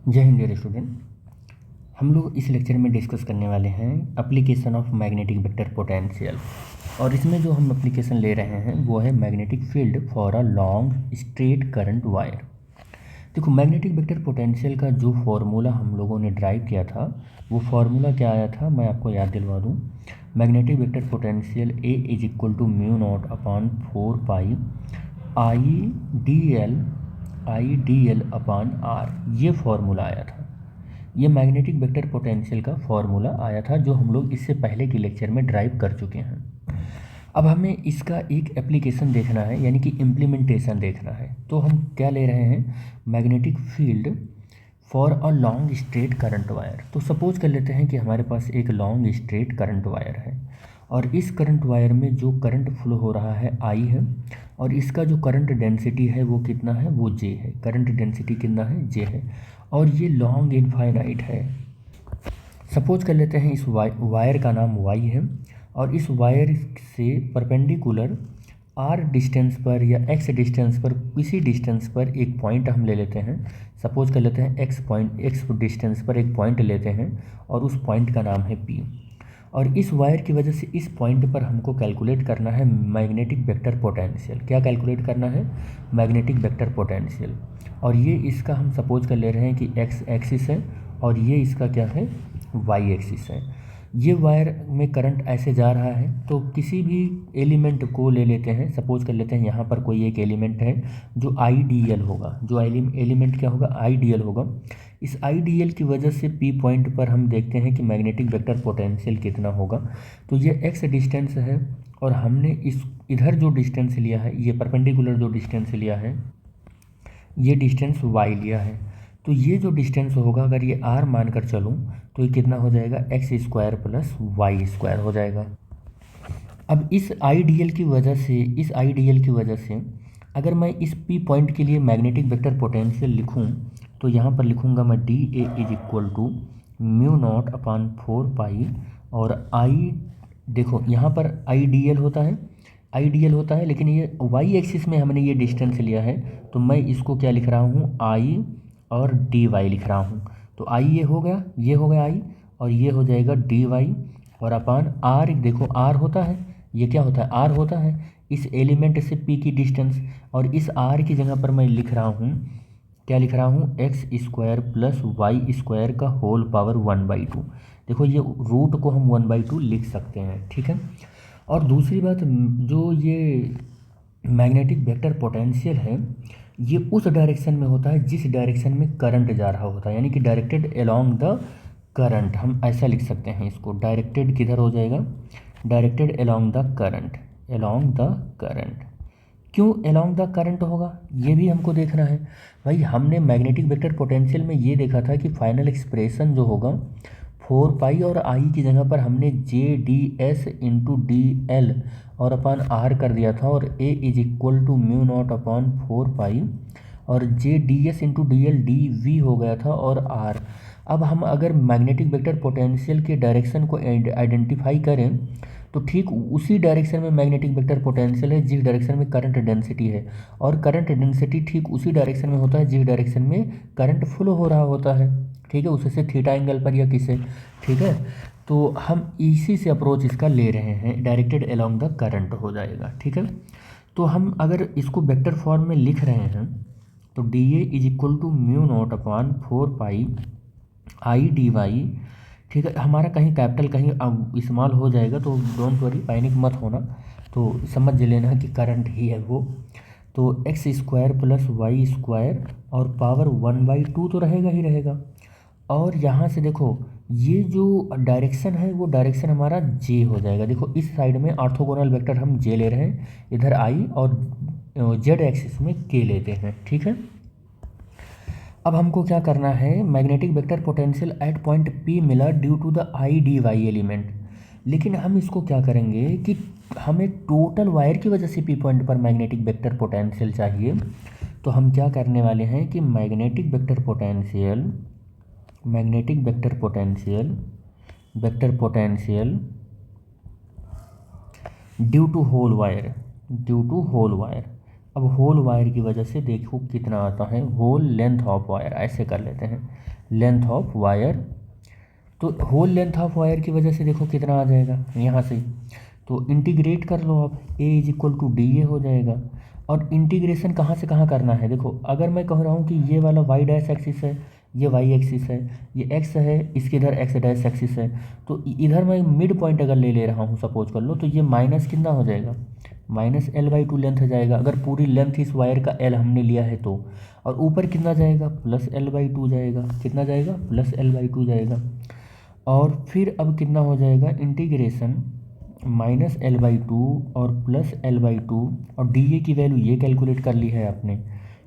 जय Hind dear student. हम लोग इस लेक्चर में डिस्कस करने वाले हैं application of magnetic vector potential. और इसमें जो हम एप्लीकेशन ले रहे हैं वो है magnetic field for a long straight current wire. देखो, मैग्नेटिक वेक्टर पोटेंशियल का जो फॉर्मूला हम लोगों ने ड्राइव किया था वो फार्मूला क्या आया था, मैं आपको याद दिलवा दूँ। Magnetic vector potential A is equal to mu not upon 4 pi I D L upon R, ये फॉर्मूला आया था। ये मैग्नेटिक वेक्टर पोटेंशियल का फॉर्मूला आया था जो हम लोग इससे पहले के लेक्चर में ड्राइव कर चुके हैं। अब हमें इसका एक एप्लीकेशन देखना है, यानी कि इम्प्लीमेंटेशन देखना है। तो हम क्या ले रहे हैं, magnetic field for a long straight current wire. तो सपोज कर लेते हैं कि हमारे पास एक लॉन्ग स्ट्रेट करंट वायर है और इस करंट वायर में जो करंट फ्लो हो रहा है आई है और इसका जो करंट डेंसिटी है वो कितना है, वो जे है। करंट डेंसिटी कितना है, जे है। और ये लॉन्ग इनफाइनाइट है। सपोज कर लेते हैं इस वायर का नाम वाई है और इस वायर से परपेंडिकुलर आर डिस्टेंस पर या एक्स डिस्टेंस पर, किसी डिस्टेंस पर एक पॉइंट हम ले लेते हैं। सपोज कर लेते हैं एक्स डिस्टेंस पर एक पॉइंट लेते हैं और उस पॉइंट का नाम है पी। और इस वायर की वजह से इस पॉइंट पर हमको कैलकुलेट करना है मैग्नेटिक वेक्टर पोटेंशियल। क्या कैलकुलेट करना है, मैग्नेटिक वेक्टर पोटेंशियल। और ये इसका हम सपोज कर ले रहे हैं कि एक्स एक्सिस है और ये इसका क्या है, वाई एक्सिस है। ये वायर में करंट ऐसे जा रहा है तो किसी भी एलिमेंट को ले लेते हैं। सपोज कर लेते हैं यहाँ पर कोई एक एलिमेंट है जो आईडीएल होगा। जो एलिमेंट क्या होगा, आईडीएल होगा। इस आईडीएल की वजह से पी पॉइंट पर हम देखते हैं कि मैग्नेटिक वेक्टर पोटेंशियल कितना होगा। तो ये एक्स डिस्टेंस है और हमने इस इधर जो डिस्टेंस लिया है, ये परपेंडिकुलर जो डिस्टेंस लिया है, ये डिस्टेंस वाई लिया है। तो ये जो डिस्टेंस होगा, अगर ये आर मानकर चलूँ तो ये कितना हो जाएगा, X square plus Y square हो जाएगा। अब इस आईडीएल की वजह से, इस आईडीएल की वजह से अगर मैं इस पी पॉइंट के लिए मैग्नेटिक वेक्टर पोटेंशियल लिखूं तो यहाँ पर लिखूंगा मैं D A is equal to mu not upon 4 pi. और आई, देखो यहाँ पर आईडीएल होता है, आईडीएल होता है, लेकिन ये वाई एक्सिस में हमने ये डिस्टेंस लिया है तो मैं इसको क्या लिख रहा हूँ, आई और डी वाई लिख रहा हूँ। तो आई ये हो गया, ये हो गया आई, और ये हो जाएगा डी वाई। और अपान आर, देखो आर होता है, ये क्या होता है, आर होता है इस एलिमेंट से पी की डिस्टेंस। और इस आर की जगह पर मैं लिख रहा हूँ, क्या लिख रहा हूँ, X square plus Y square का होल पावर 1/2। देखो ये रूट को हम 1/2 लिख सकते हैं, ठीक है। और दूसरी बात, जो ये मैग्नेटिक वेक्टर पोटेंशियल है ये उस डायरेक्शन में होता है जिस डायरेक्शन में करंट जा रहा होता है, यानी कि डायरेक्टेड अलोंग द करंट। हम ऐसा लिख सकते हैं इसको, डायरेक्टेड किधर हो जाएगा, directed along the current, along the current. क्यों अलोंग द करंट होगा, ये भी हमको देखना है। भाई हमने मैग्नेटिक वेक्टर पोटेंशियल में ये देखा था कि फाइनल एक्सप्रेशन जो होगा 4 पाई और आई की जगह पर हमने J D S into D L और अपान आर कर दिया था, और A is equal to mu not upon 4 pi और J D S into D L D V हो गया था और आर। अब हम अगर मैग्नेटिक वेक्टर पोटेंशियल के डायरेक्शन को आइडेंटिफाई करें तो ठीक उसी डायरेक्शन में मैग्नेटिक वेक्टर पोटेंशियल है जिस डायरेक्शन में करंट डेंसिटी है, और करंट डेंसिटी ठीक उसी डायरेक्शन में होता है जिस डायरेक्शन में करंट फ्लो हो रहा होता है, ठीक है, उससे थीटा एंगल पर या किसे, ठीक है। तो हम इसी से अप्रोच इसका ले रहे हैं, डायरेक्टेड अलोंग द करंट हो जाएगा, ठीक है। तो हम अगर इसको वेक्टर फॉर्म में लिख रहे हैं तो D A is equal to mu not upon 4 pi I D Y, ठीक है। हमारा कहीं कैपिटल कहीं इस्तेमाल हो जाएगा तो डोंट वरी, पैनिक मत होना, तो समझ लेना कि करंट ही है वो। तो X square plus Y square और पावर 1/2 तो रहेगा ही रहेगा। और यहाँ से देखो ये जो डायरेक्शन है वो डायरेक्शन हमारा जे हो जाएगा। देखो इस साइड में ऑर्थोगोनल वेक्टर हम जे ले रहे हैं, इधर आई, और जेड एक्सिस में के लेते हैं, ठीक है। अब हमको क्या करना है, magnetic vector potential at point P मिला due to the I D Y element. लेकिन हम इसको क्या करेंगे कि हमें टोटल वायर की वजह से पी पॉइंट पर मैग्नेटिक वेक्टर पोटेंशियल चाहिए। तो हम क्या करने वाले हैं कि magnetic vector potential, magnetic vector potential, vector potential due to whole wire, due to whole wire. अब होल वायर की वजह से देखो कितना आता है, होल लेंथ ऑफ वायर, ऐसे कर लेते हैं, लेंथ ऑफ वायर। तो होल लेंथ ऑफ वायर की वजह से देखो कितना आ जाएगा यहाँ से, तो इंटीग्रेट कर लो आप, A is equal to D A हो जाएगा। और इंटीग्रेशन कहाँ से कहाँ करना है, देखो अगर मैं कह रहा हूँ कि ये वाला वाई डैश एक्सिस है, ये वाई एक्सिस है, ये एक्स है, इसके इधर एक्स डैश एक्सिस है, तो इधर मैं मिड पॉइंट अगर ले रहा हूँ सपोज कर लो, तो ये माइनस कितना हो जाएगा, minus L by to length जाएगा, अगर पूरी लेंथ इस वायर का एल हमने लिया है तो। और ऊपर कितना जाएगा, प्लस एल बाई टू जाएगा, कितना जाएगा, प्लस एल बाई टू जाएगा। और फिर अब कितना हो जाएगा, integration minus L by two और प्लस एल बाई टू, और डी ए की वैल्यू ये कैलकुलेट कर ली है आपने,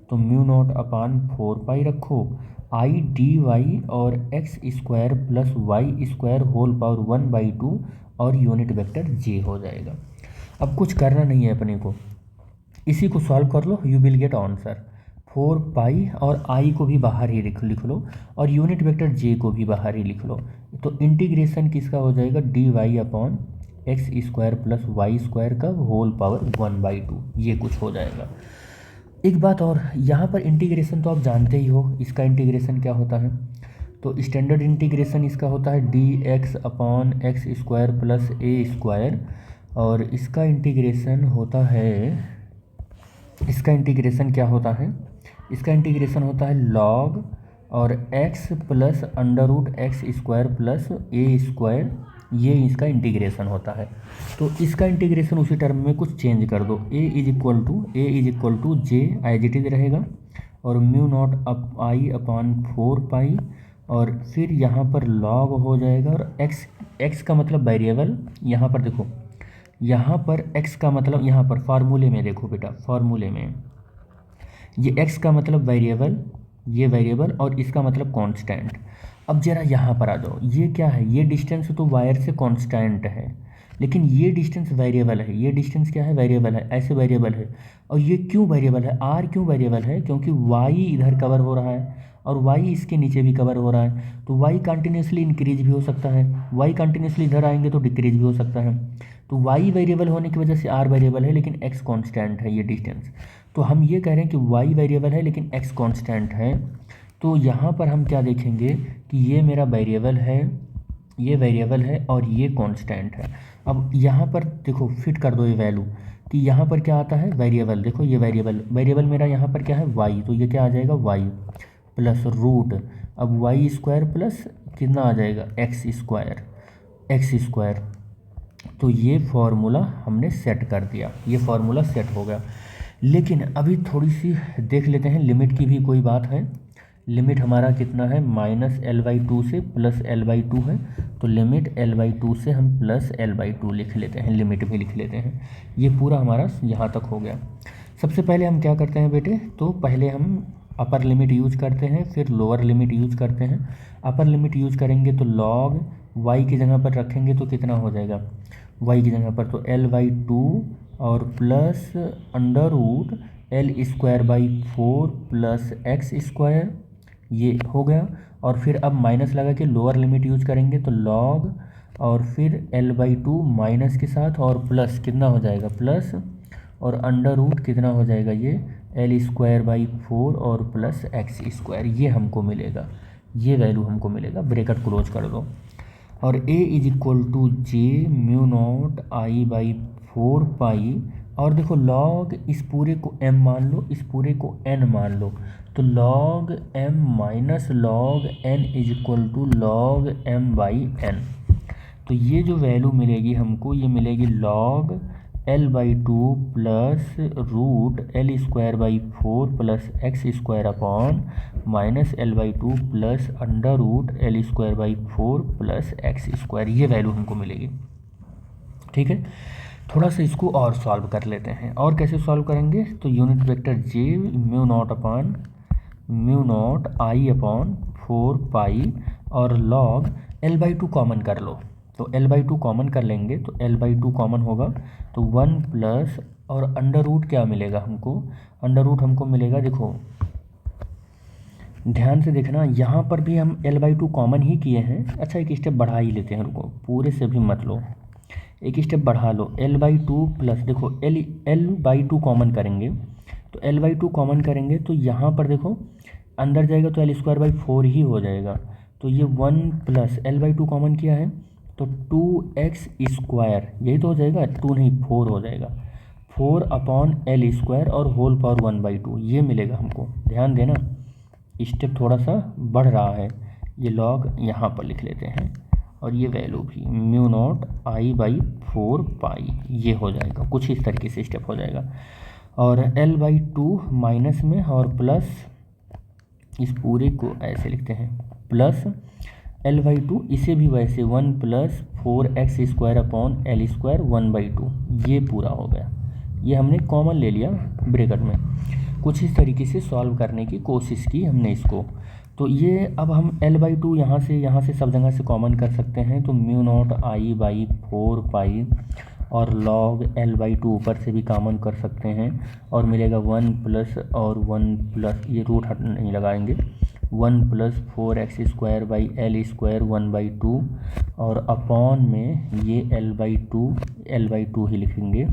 तो म्यू नॉट अपान 4 पाई रखो आई डी वाई और X square plus Y square whole power 1/2 और यूनिट वेक्टर जे हो जाएगा। अब कुछ करना नहीं है अपने को, इसी को सॉल्व कर लो, you will get answer. 4 pi और आई को भी बाहर ही लिख लो और यूनिट वेक्टर जे को भी बाहर ही लिख लो। तो इंटीग्रेशन किसका हो जाएगा, D Y upon X square plus Y square का होल पावर 1/2, ये कुछ हो जाएगा। एक बात और, यहाँ पर इंटीग्रेशन तो आप जानते ही हो, इसका इंटीग्रेशन क्या होता है, तो स्टैंडर्ड इंटीग्रेशन इसका होता है D X upon X square plus A square, और इसका इंटीग्रेशन होता है, इसका इंटीग्रेशन क्या होता है, इसका इंटीग्रेशन होता है लॉग और X plus under root X square plus A square, ये इसका इंटीग्रेशन होता है। तो इसका इंटीग्रेशन उसी टर्म में कुछ चेंज कर दो, A is equal to J as it is रहेगा, और mu naught up I upon 4 pi, और फिर यहाँ पर लॉग हो जाएगा, और एक्स का मतलब वेरिएबल, यहाँ पर देखो, यहाँ पर x का मतलब, यहाँ पर फार्मूले में देखो बेटा, फार्मूले में ये x का मतलब वेरिएबल, ये वेरिएबल, और इसका मतलब कांस्टेंट। अब जरा यहाँ पर आ जाओ, ये क्या है, ये डिस्टेंस तो वायर से कांस्टेंट है, लेकिन ये डिस्टेंस वेरिएबल है, ये डिस्टेंस क्या है, वेरिएबल है, ऐसे वेरिएबल है। और ये क्यों वेरिएबल है, आर क्यों वेरिएबल है, क्योंकि वाई इधर कवर हो रहा है और वाई इसके नीचे भी कवर हो रहा है, तो वाई कंटिन्यूसली इंक्रीज भी हो सकता है, वाई कंटिन्यूसली इधर आएंगे तो डिक्रीज भी हो सकता है। तो वाई वेरिएबल होने की वजह से आर वेरिएबल है, लेकिन एक्स कांस्टेंट है, ये डिस्टेंस। तो हम ये कह रहे हैं कि वाई वेरिएबल है लेकिन एक्स कांस्टेंट है। तो यहाँ पर हम क्या देखेंगे कि ये मेरा वेरिएबल है, ये वेरिएबल है और ये कांस्टेंट है। अब यहाँ पर देखो फिट कर दो ये वैल्यू, कि यहाँ पर क्या आता है, वेरिएबल, देखो ये वेरिएबल मेरा यहाँ पर क्या है, वाई, तो ये क्या आ जाएगा, वाई प्लस रूट, अब वाई स्क्वायर प्लस कितना आ जाएगा, एक्स स्क्वायर। तो ये फार्मूला हमने सेट कर दिया, ये फार्मूला सेट हो गया। लेकिन अभी थोड़ी सी देख लेते हैं, लिमिट की भी कोई बात है। लिमिट हमारा कितना है, माइनस एल बाई टू से प्लस एल बाई टू है, तो लिमिट एल बाई टू से हम प्लस एल बाई टू लिख लेते हैं, लिमिट भी लिख लेते हैं। ये पूरा हमारा यहाँ तक हो गया। सबसे पहले हम क्या करते हैं बेटे, तो पहले हम अपर लिमिट यूज करते हैं, फिर लोअर लिमिट यूज करते हैं। अपर लिमिट यूज करेंगे तो लॉग वाई की जगह पर रखेंगे तो कितना हो जाएगा, वाई की जगह पर तो एल बाई टू और plus under root L square by 4 plus X square, ये हो गया। और फिर अब माइनस लगा के लोअर लिमिट यूज करेंगे तो लॉग और फिर एल बाई टू माइनस के साथ और प्लस कितना हो जाएगा, प्लस और अंडर रूट कितना हो जाएगा, ये एल स्क्वायर बाई 4 और प्लस एक्स स्क्वायर, ये हमको मिलेगा, ये वैल्यू हमको मिलेगा। ब्रैकेट क्लोज कर दो और A is equal to J mu not I by 4 pi, और देखो लॉग इस पूरे को m मान लो, इस पूरे को n मान लो, तो log m minus log n is equal to log m by n। तो ये जो वैल्यू मिलेगी हमको, ये मिलेगी log l by two plus root L square by 4 plus X square upon minus L by two plus under root L square by 4 plus X square, ये value हमको मिलेगी। ठीक है, थोड़ा सा इसको और सॉल्व कर लेते हैं। और कैसे सॉल्व करेंगे, तो unit vector J mu not I upon 4 pi और log L by two common कर लो, तो एल बाई टू कॉमन कर लेंगे तो एल बाई टू कॉमन होगा तो 1 प्लस और अंडर रूट क्या मिलेगा हमको, अंडर रूट हमको मिलेगा, देखो ध्यान से देखना, यहाँ पर भी हम एल बाई टू कॉमन ही किए हैं। अच्छा एक स्टेप बढ़ा ही लेते हैं, रुको पूरे से भी मत लो, एक स्टेप बढ़ा लो, एल बाई टू प्लस, देखो एल बाई टू कॉमन करेंगे तो L/2 कॉमन करेंगे तो यहाँ पर देखो अंदर जाएगा तो L²/4 ही हो जाएगा। तो ये 1 प्लस L/2 कॉमन किया है तो 2x², यही तो हो जाएगा, 2 नहीं 4 हो जाएगा, 4/L² और होल पावर 1/2 ये मिलेगा हमको। ध्यान देना स्टेप थोड़ा सा बढ़ रहा है, ये लॉग यहाँ पर लिख लेते हैं और ये वैल्यू भी μ0I/4 ये हो जाएगा। कुछ इस तरीके से स्टेप हो जाएगा। और L/2 माइनस में और प्लस, इस पूरे को ऐसे लिखते हैं प्लस L/2, इसे भी वैसे 1 प्लस 4x² L²1/2 ये पूरा हो गया। ये हमने कॉमन ले लिया ब्रैकेट में। कुछ इस तरीके से सॉल्व करने की कोशिश की हमने इसको। तो ये अब हम L/2 यहाँ से सब जगह से कॉमन कर सकते हैं। तो μ0I/4 और log L/2 ऊपर से भी कॉमन कर सकते हैं और मिलेगा 1 प्लस और 1 प्लस, ये रूट हट नहीं लगाएंगे, 1 प्लस 4x²L² 1/2 और अपॉन में ये L/2 ही लिखेंगे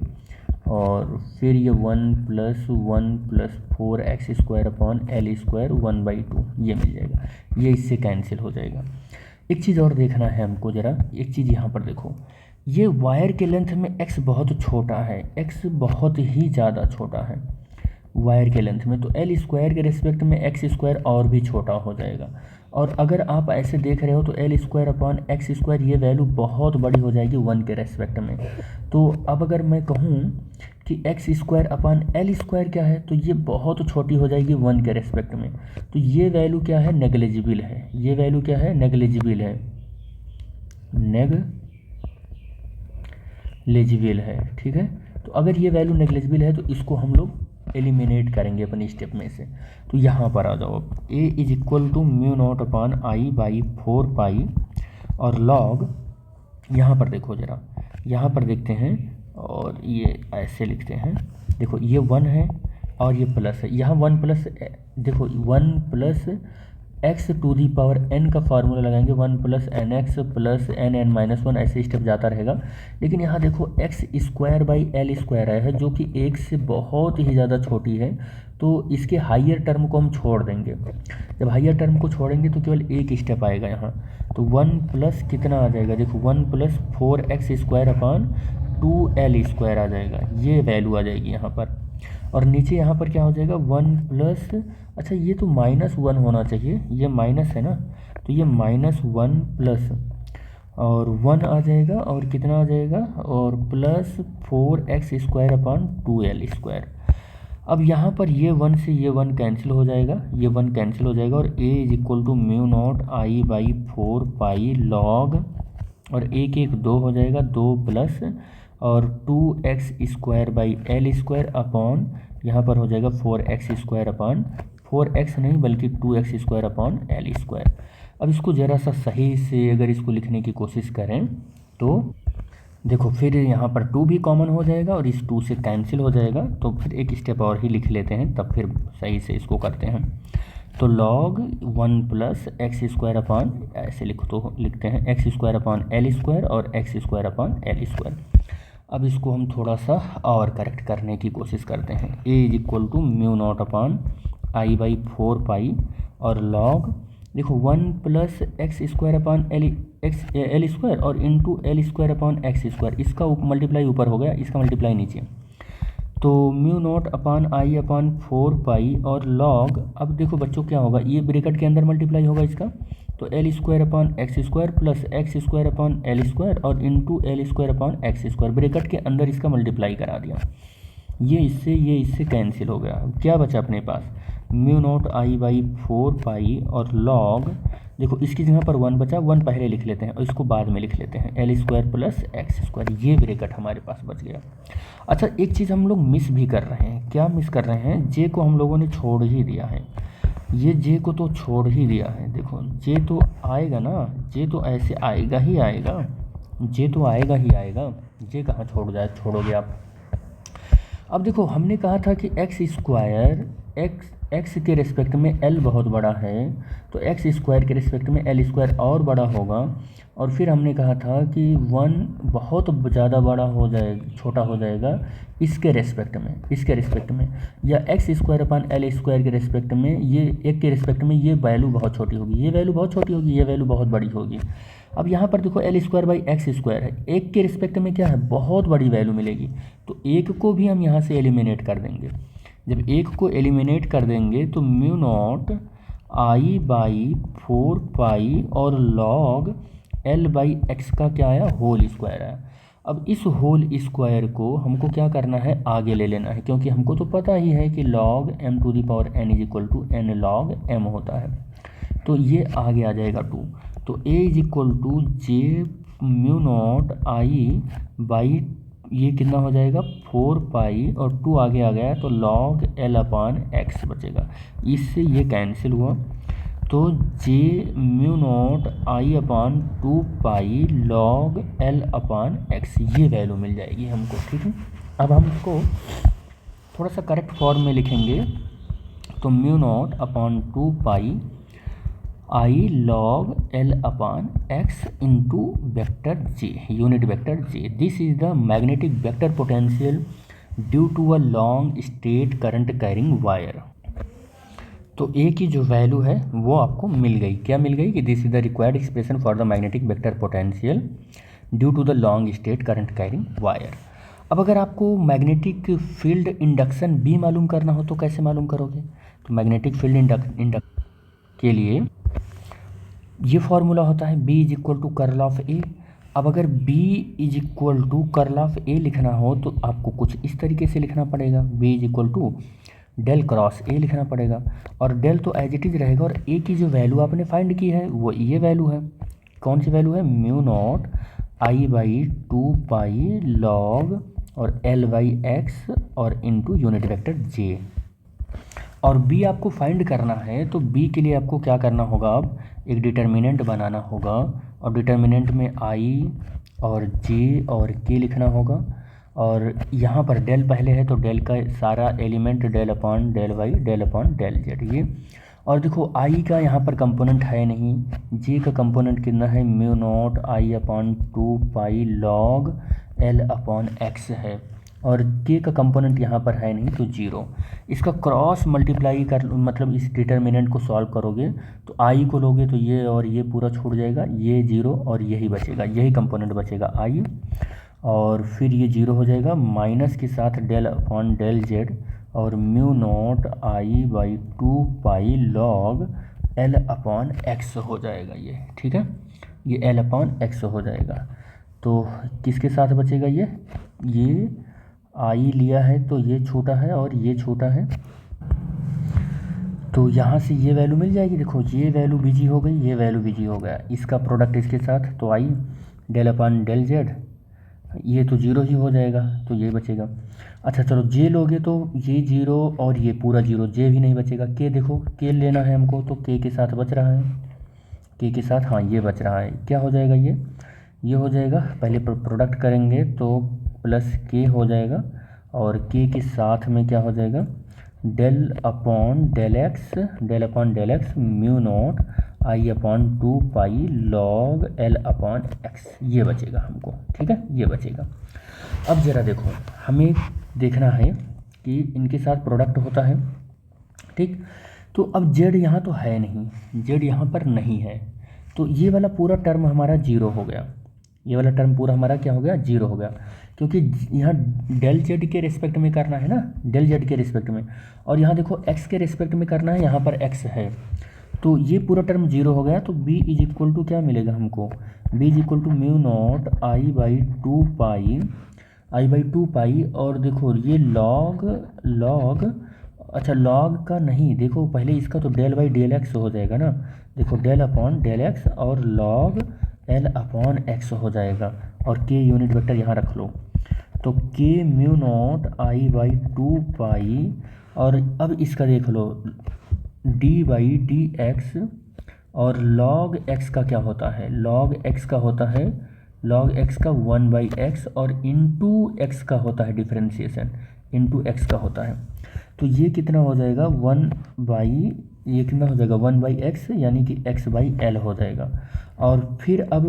और फिर ये 1 प्लस 4x² L² 1/2 ये मिल जाएगा। ये इससे कैंसिल हो जाएगा। एक चीज़ और देखना है हमको ज़रा, एक चीज़ यहाँ पर देखो, ये वायर के लेंथ में x बहुत छोटा है, x बहुत ही ज़्यादा छोटा है वायर के लेंथ में, तो L² के रिस्पेक्ट में x² और भी छोटा हो जाएगा। और अगर आप ऐसे देख रहे हो तो L²/x² ये वैल्यू बहुत बड़ी हो जाएगी 1 के रेस्पेक्ट में। तो अब अगर मैं कहूँ कि x²/L² क्या है, तो ये बहुत छोटी हो जाएगी 1 के रेस्पेक्ट में। तो ये वैल्यू क्या है, नेग्लिजिबल है। ये वैल्यू क्या है, नेग्लिजिबल है, नेग्लिजिबल है। ठीक है, तो अगर ये वैल्यू नेग्लिजिबल है तो इसको हम लोग एलिमिनेट करेंगे अपने स्टेप में से। तो यहाँ पर आ जाओ, A = μ0I/4 और log, यहाँ पर देखो ज़रा, यहाँ पर देखते हैं और ये ऐसे लिखते हैं। देखो ये 1 है और ये प्लस है, यहाँ 1 प्लस, देखो 1 प्लस x⁴n का फार्मूला लगाएंगे, 1 प्लस nx प्लस nn-1 ऐसे स्टेप जाता रहेगा। लेकिन यहाँ देखो x²/L² है जो कि 1 से बहुत ही ज़्यादा छोटी है, तो इसके हाइयर टर्म को हम छोड़ देंगे। जब हाइयर टर्म को छोड़ेंगे तो केवल एक स्टेप आएगा यहाँ, तो 1 प्लस कितना आ जाएगा, देखो 1 प्लस 4x² आ जाएगा, ये वैल्यू आ जाएगी यहाँ पर। और नीचे यहाँ पर क्या हो जाएगा, 1 प्लस, अच्छा ये तो -1 होना चाहिए, ये माइनस है ना, तो ये -1 प्लस और 1 आ जाएगा और कितना आ जाएगा, और प्लस 4x²/2L²। अब यहाँ पर ये 1 से ये 1 कैंसिल हो जाएगा, ये 1 कैंसिल हो जाएगा और A = μ0I/4 log, और 1 1 2 हो जाएगा, 2 प्लस और 2x²/L² अपॉन, यहाँ पर हो जाएगा 4x², 4x नहीं बल्कि 2x²/L²। अब इसको ज़रा सा सही से अगर इसको लिखने की कोशिश करें तो देखो, फिर यहाँ पर 2 भी कॉमन हो जाएगा और इस 2 से कैंसिल हो जाएगा। तो फिर एक स्टेप और ही लिख लेते हैं, तब फिर सही से इसको करते हैं। तो log 1 प्लस x², ऐसे लिखते हैं x²/L² और x²/L²। अब इसको हम थोड़ा सा और करेक्ट करने की कोशिश करते हैं। A = μ0I/4 और log, देखो 1 प्लस x²/L² और इंटू L²/x², इसका मल्टीप्लाई ऊपर हो गया, इसका मल्टीप्लाई नीचे, तो μ0I/4 और log, अब देखो बच्चों क्या होगा, ये ब्रैकेट के अंदर मल्टीप्लाई होगा इसका, तो L² प्लस x² और इंटू L² ब्रैकेट के अंदर इसका मल्टीप्लाई करा दिया। ये इससे कैंसिल हो गया। अब क्या बचा अपने पास, μ0I/4 और log, देखो इसकी जगह पर 1 बचा, 1 पहले लिख लेते हैं और इसको बाद में लिख लेते हैं, L² प्लस x², ये ब्रैकेट हमारे पास बच गया। अच्छा, एक चीज़ हम लोग मिस भी कर रहे हैं। क्या मिस कर रहे हैं, जे को हम लोगों ने छोड़ ही दिया है, ये जे को तो छोड़ ही दिया है। देखो जे तो आएगा ना, जे तो ऐसे आएगा ही आएगा, जे तो आएगा ही आएगा, जे कहाँ छोड़ोगे आप। अब देखो हमने कहा था कि x² एक्स के रिस्पेक्ट में एल बहुत बड़ा है तो एक्स स्क्वायर के रिस्पेक्ट में एल स्क्वायर और बड़ा होगा। और फिर हमने कहा था कि 1 बहुत ज़्यादा बड़ा हो जाएगा, छोटा हो जाएगा इसके रिस्पेक्ट में या x square upon L square के रिस्पेक्ट में, ये एक के रिस्पेक्ट में ये वैल्यू बहुत छोटी होगी, ये वैल्यू बहुत छोटी होगी, ये वैल्यू बहुत बड़ी होगी। अब यहाँ पर देखो L square by x square है, एक के रिस्पेक्ट में क्या है, बहुत बड़ी वैल्यू मिलेगी। तो एक को भी हम यहाँ से एलिमिनेट कर देंगे। जब एक को एलिमिनेट कर देंगे तो mu not I by 4 pi और लॉग एल बाई एक्स का क्या आया, होल स्क्वायर आया। अब इस होल स्क्वायर को हमको क्या करना है, आगे ले लेना है, क्योंकि हमको तो पता ही है कि log M to the power N is equal to N log M होता है। तो ये आगे आ जाएगा 2। तो A is equal to J mu not I by ये कितना हो जाएगा 4 पाई और 2 आगे आ गया तो लॉग एल अपान एक्स बचेगा। इससे ये कैंसिल हुआ तो जे mu not I upon 2 pi log L upon x ये वैल्यू मिल जाएगी हमको। ठीक है, अब हम इसको थोड़ा सा करेक्ट फॉर्म में लिखेंगे तो mu nought upon 2 pi I log L upon X into vector J, unit vector J. This is the magnetic vector potential due to a long straight current carrying wire. तो A की जो value है वो आपको मिल गई, क्या मिल गई कि this is the required expression for the magnetic vector potential due to the long straight current carrying wire. अब अगर आपको मैग्नेटिक फील्ड इंडक्शन बी मालूम करना हो तो कैसे मालूम करोगे, तो मैग्नेटिक फील्ड इंडक्शन के लिए ये फॉर्मूला होता है B is equal to curl of A. अब अगर B is equal to curl of A लिखना हो तो आपको कुछ इस तरीके से लिखना पड़ेगा, B is equal to del cross A लिखना पड़ेगा और डेल तो एज इट इज रहेगा और ए की जो वैल्यू आपने फाइंड की है वो ये वैल्यू है। कौन सी वैल्यू है, mu not I by 2 pi log और एल बाई एक्स और इंटू यूनिट वेक्टर जे। और बी आपको फाइंड करना है तो बी के लिए आपको क्या करना होगा, अब एक डिटर्मिनेंट बनाना होगा और डिटर्मिनेंट में आई और जे और के लिखना होगा और यहाँ पर डेल पहले है तो डेल का सारा element del upon del Y del upon del Z ये। और देखो आई का यहाँ पर कंपोनेंट है नहीं, जे का कंपोनेंट कितना है, mu not I upon 2 pi log L upon X है और के का कंपोनेंट यहाँ पर है नहीं तो 0। इसका क्रॉस मल्टीप्लाई कर मतलब इस डिटर्मिनेंट को सॉल्व करोगे तो आई को लोगे तो ये और ये पूरा छूट जाएगा, ये 0 और यही बचेगा, यही कंपोनेंट बचेगा आई और फिर ये 0 हो जाएगा माइनस के साथ डेल अपॉन डेल जेड और mu not I by 2 pi log L upon x हो जाएगा ये। ठीक है, ये एल अपॉन एक्स हो जाएगा। तो किसके साथ बचेगा ये आई लिया है तो ये छोटा है और ये छोटा है तो यहाँ से ये वैल्यू मिल जाएगी। देखो ये वैल्यू बीजी हो गई, ये वैल्यू बीजी हो गया, इसका प्रोडक्ट इसके साथ तो आई डेल अपॉन डेल जेड ये तो 0 ही हो जाएगा तो ये बचेगा। अच्छा चलो जे लोगे तो ये 0 और ये पूरा 0, जे भी नहीं बचेगा। के देखो के लेना है हमको तो के साथ बच रहा है, के के साथ हाँ ये बच रहा है, क्या हो जाएगा ये हो जाएगा, पहले प्रोडक्ट करेंगे तो प्लस के हो जाएगा और के साथ में क्या हो जाएगा del upon del X mu not I upon 2 pi log L upon X ये बचेगा हमको। ठीक है, ये बचेगा। अब ज़रा देखो हमें देखना है कि इनके साथ प्रोडक्ट होता है। ठीक, तो अब जेड यहाँ तो है नहीं, जेड यहाँ पर नहीं है तो ये वाला पूरा टर्म हमारा 0 हो गया, ये वाला टर्म पूरा हमारा क्या हो गया 0 हो गया, क्योंकि यहाँ डेल जेड के रिस्पेक्ट में करना है ना, डेल जेड के रिस्पेक्ट में, और यहाँ देखो एक्स के रिस्पेक्ट में करना है, यहाँ पर एक्स है तो ये पूरा टर्म 0 हो गया। तो b इज इक्वल टू क्या मिलेगा हमको, b is equal to mu not I by 2 pi और देखो ये लॉग अच्छा लॉग का नहीं, देखो पहले इसका तो डेल बाई डेल एक्स हो जाएगा ना, देखो डेल अपॉन डेल एक्स और लॉग एल अपॉन एक्स हो जाएगा और के यूनिट वेक्टर यहाँ रख लो तो के mu naught I by 2 pi और अब इसका देख लो डी बाई डी एक्स और लॉग एक्स का क्या होता है, लॉग एक्स का होता है लॉग एक्स का 1 बाई एक्स और इंटू एक्स का होता है डिफ्रेंशिएशन, इंटू एक्स का होता है। तो ये कितना हो जाएगा 1/, ये कितना हो जाएगा 1/x, यानी कि x/l हो जाएगा। और फिर अब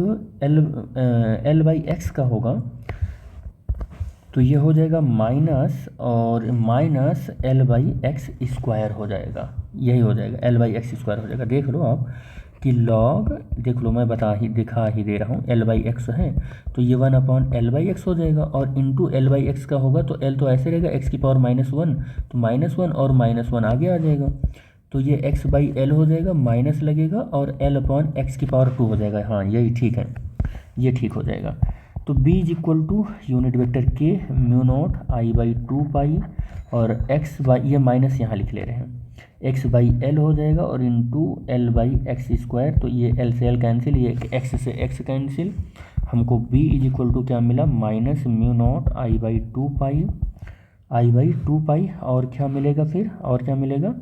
l/x का होगा, तो ये हो जाएगा माइनस और माइनस l/x² हो जाएगा, यही हो जाएगा l/x² हो जाएगा। देख लो आप कि लॉग, देख लो मैं दिखा ही दे रहा हूँ, l/x है तो ये 1/l/x हो जाएगा, और इंटू l/x का होगा तो l तो ऐसे रहेगा x की पावर -1, तो -1 और -1 आगे आ जाएगा, तो ये x/l हो जाएगा, माइनस लगेगा और l/x की पावर 2 हो जाएगा। हाँ यही ठीक है, ये ठीक हो जाएगा। तो b = unit vector k μ0 I/2 पाई और x/ ये माइनस यहाँ लिख ले रहे हैं, x/l हो जाएगा और इंटू l/x², तो ये l से l कैंसिल, ये x से x कैंसिल, हमको b = क्या मिला -μ0 I/2 पाई और क्या मिलेगा फिर, और क्या मिलेगा,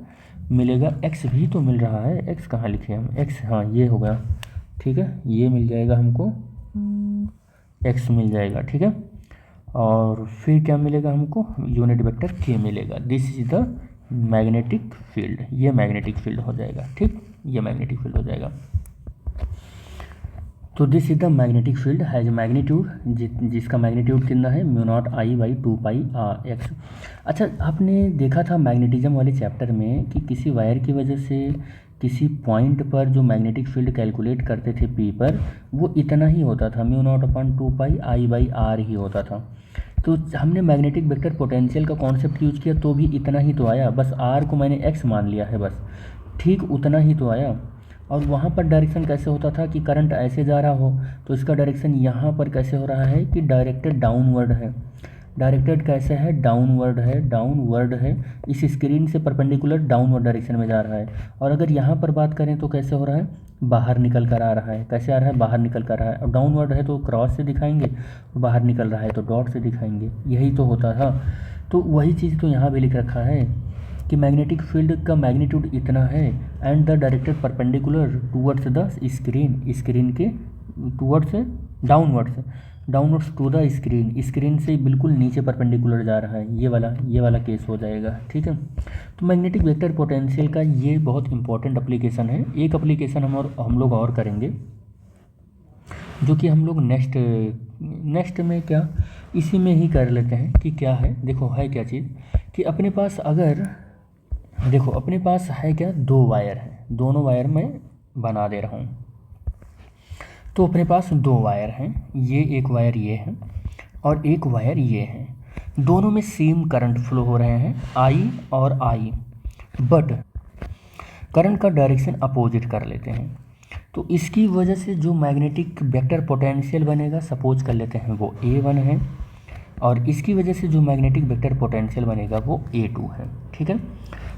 मिलेगा x भी तो मिल रहा है, x कहाँ लिखे हम, x, हाँ ये हो गया, ठीक है, ये मिल जाएगा हमको, x मिल जाएगा, ठीक है। और फिर क्या मिलेगा हमको, यूनिट वेक्टर k मिलेगा। This is the magnetic field, ये मैग्नेटिक फील्ड हो जाएगा, ठीक, ये मैग्नेटिक फील्ड हो जाएगा। तो this is the magnetic field has magnitude, जिसका मैग्नीट्यूड कितना है μ0 I/2 पाई x। अच्छा, आपने देखा था मैग्नेटिज्म वाले चैप्टर में कि किसी वायर की वजह से किसी पॉइंट पर जो मैग्नेटिक फील्ड कैलकुलेट करते थे P पर, वो इतना ही होता था, μ0/2 पाई I/r ही होता था। तो हमने मैग्नेटिक वेक्टर पोटेंशियल का कॉन्सेप्ट यूज किया तो भी इतना ही तो आया, बस r को मैंने x मान लिया है, बस ठीक उतना ही तो आया। और वहाँ पर डायरेक्शन कैसे होता था कि करंट ऐसे जा रहा हो तो इसका डायरेक्शन यहाँ पर कैसे हो रहा है कि डायरेक्टेड डाउनवर्ड है, डायरेक्टेड कैसे है, डाउनवर्ड है, इस स्क्रीन से परपेंडिकुलर डाउनवर्ड डायरेक्शन में जा रहा है। और अगर यहाँ पर बात करें तो कैसे हो रहा है, बाहर निकल कर आ रहा है, कैसे आ रहा है, बाहर निकल कर आ रहा है। और डाउनवर्ड है तो क्रॉस से दिखाएंगे, बाहर निकल रहा है तो डॉट से दिखाएंगे, यही तो होता था। तो वही चीज़ तो यहाँ भी लिख रखा है कि मैग्नेटिक फील्ड का मैग्नीट्यूड इतना है and the directed perpendicular towards the screen के towards downwards to the screen से बिल्कुल नीचे परपेंडिकुलर जा रहा है, ये वाला केस हो जाएगा, ठीक है। तो मैग्नेटिक वेक्टर पोटेंशियल का ये बहुत इंपॉर्टेंट एप्लीकेशन है। एक एप्लीकेशन हम लोग और करेंगे जो कि हम लोग नेक्स्ट में क्या इसी में ही कर लेते हैं कि क्या है। देखो है क्या चीज़ कि अपने पास अगर देखो अपने पास है क्या, 2 वायर हैं, दोनों वायर मैं बना दे रहा हूँ। तो अपने पास 2 वायर हैं, ये एक वायर ये है और एक वायर ये है, दोनों में सेम करंट फ्लो हो रहे हैं I और I, बट करंट का डायरेक्शन अपोजिट कर लेते हैं। तो इसकी वजह से जो मैग्नेटिक वेक्टर पोटेंशियल बनेगा, सपोज कर लेते हैं वो A1 है, और इसकी वजह से जो मैग्नेटिक वेक्टर पोटेंशियल बनेगा वो A2 है, ठीक है।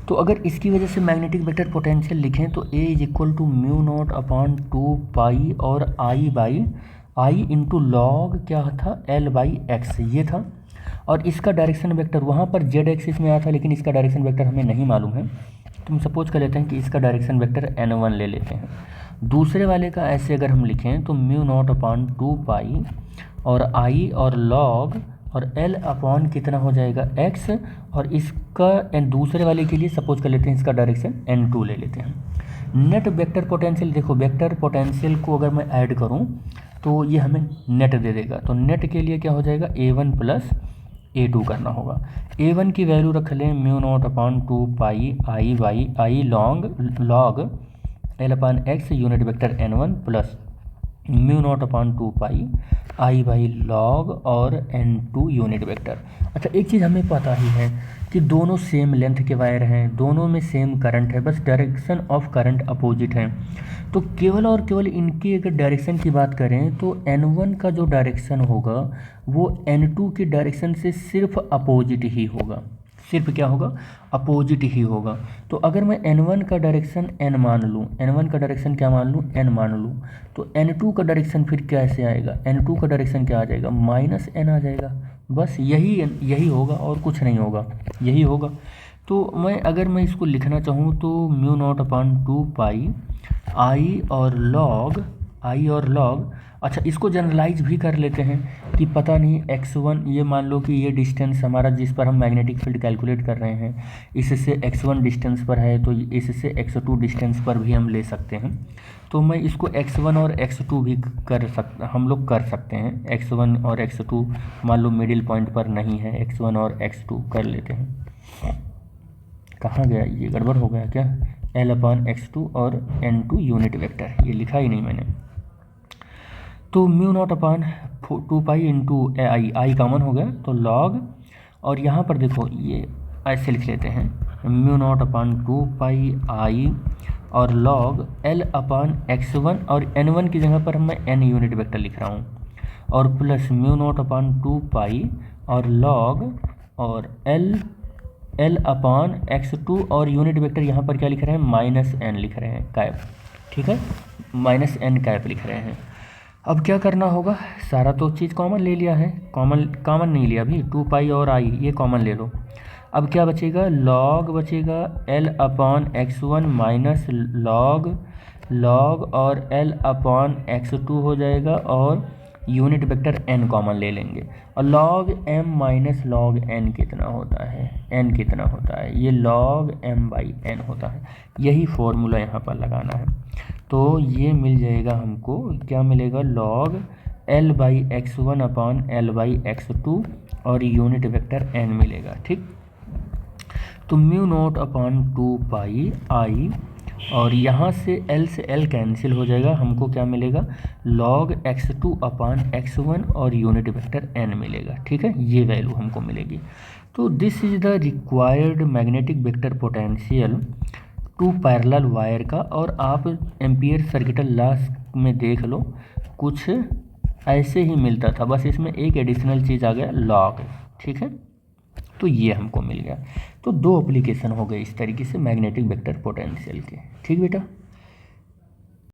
तो अगर इसकी वजह से मैग्नेटिक वेक्टर पोटेंशियल लिखें तो A = μ0/2 पाई और I इंटू लॉग क्या था l/x, ये था। और इसका डायरेक्शन वेक्टर वहाँ पर z एक्सिस में आया था, लेकिन इसका डायरेक्शन वेक्टर हमें नहीं मालूम है, तो हम सपोज कर लेते हैं कि इसका डायरेक्शन वेक्टर n1 ले लेते हैं। दूसरे वाले का ऐसे अगर हम लिखें तो μ0/2 पाई और I और लॉग और l अपॉन कितना हो जाएगा x, और इसका दूसरे वाले के लिए सपोज कर लेते हैं इसका डायरेक्शन n2 ले लेते हैं। नेट वेक्टर पोटेंशियल, देखो वेक्टर पोटेंशियल को अगर मैं ऐड करूं तो ये हमें नेट दे देगा। तो नेट के लिए क्या हो जाएगा A1 + A2 करना होगा। A1 की वैल्यू रख लें μ0/2 pi I log l/x unit vector n1 plus μ0/2 pi I log और n2 यूनिट वेक्टर। अच्छा, एक चीज़ हमें पता ही है कि दोनों सेम लेंथ के वायर हैं, दोनों में सेम करंट है, बस डायरेक्शन ऑफ करंट अपोजिट है। तो केवल और केवल इनकी अगर डायरेक्शन की बात करें तो n1 का जो डायरेक्शन होगा वो n2 के डायरेक्शन से सिर्फ अपोजिट ही होगा, सिर्फ क्या होगा, अपोजिट ही होगा। तो अगर मैं n1 का डायरेक्शन n मान लूँ, n1 का डायरेक्शन क्या मान लूँ, n मान लूँ, तो n2 का डायरेक्शन फिर कैसे आएगा, n2 का डायरेक्शन क्या आ जाएगा, -n आ जाएगा। बस यही होगा और कुछ नहीं होगा, यही होगा। तो अगर मैं इसको लिखना चाहूँ तो μ0/2 पाई I और लॉग आई और log, अच्छा इसको जनरलाइज भी कर लेते हैं कि पता नहीं x1, ये मान लो कि ये डिस्टेंस हमारा जिस पर हम मैग्नेटिक फील्ड कैलकुलेट कर रहे हैं इससे x1 डिस्टेंस पर है, तो इससे x2 डिस्टेंस पर भी हम ले सकते हैं। तो मैं इसको x1 और x2 भी हम लोग कर सकते हैं। x1 और x2 मान लो मिडिल पॉइंट पर नहीं है, x1 और x2 कर लेते हैं। कहाँ गया, ये गड़बड़ हो गया क्या, L/x2 और n2 यूनिट वेक्टर, ये लिखा ही नहीं मैंने। तो μ0/2 इंटू आई कॉमन हो गया, तो log, और यहाँ पर देखो ये ऐसे लिख लेते हैं μ0/2 आई और log L/x1, और n1 की जगह पर मैं n यूनिट वेक्टर लिख रहा हूँ, और प्लस μ0/2 और log और L/x2, और यूनिट वेक्टर यहाँ पर क्या लिख रहे हैं, -n लिख रहे हैं कैप, ठीक है, -n कैप लिख रहे हैं। अब क्या करना होगा, सारा तो चीज़ कॉमन ले लिया है, कॉमन नहीं लिया अभी, 2 और आई ये कॉमन ले लो। अब क्या बचेगा, log बचेगा L/x1 माइनस log और L/x2 हो जाएगा, और यूनिट वेक्टर n कॉमन ले लेंगे, और log m minus log n कितना होता है, n कितना होता है, ये log m/n होता है। यही फॉर्मूला यहाँ पर लगाना है, तो ये मिल जाएगा हमको, क्या मिलेगा, log L/x1 अपॉन L/x2 और यूनिट वेक्टर n मिलेगा, ठीक। तो μ0/2 आई, और यहाँ से L से L कैंसिल हो जाएगा, हमको क्या मिलेगा, log x2 अपॉन x1 और यूनिट वेक्टर n मिलेगा, ठीक है, ये वैल्यू हमको मिलेगी। तो this is the required magnetic vector potential to parallel wire का, और आप एम्पियर सर्किटल लॉ में देख लो कुछ ऐसे ही मिलता था, बस इसमें एक एडिशनल चीज़ आ गया log, ठीक है। तो ये हमको मिल गया। तो 2 एप्लीकेशन हो गए इस तरीके से मैग्नेटिक वेक्टर पोटेंशियल के, ठीक बेटा।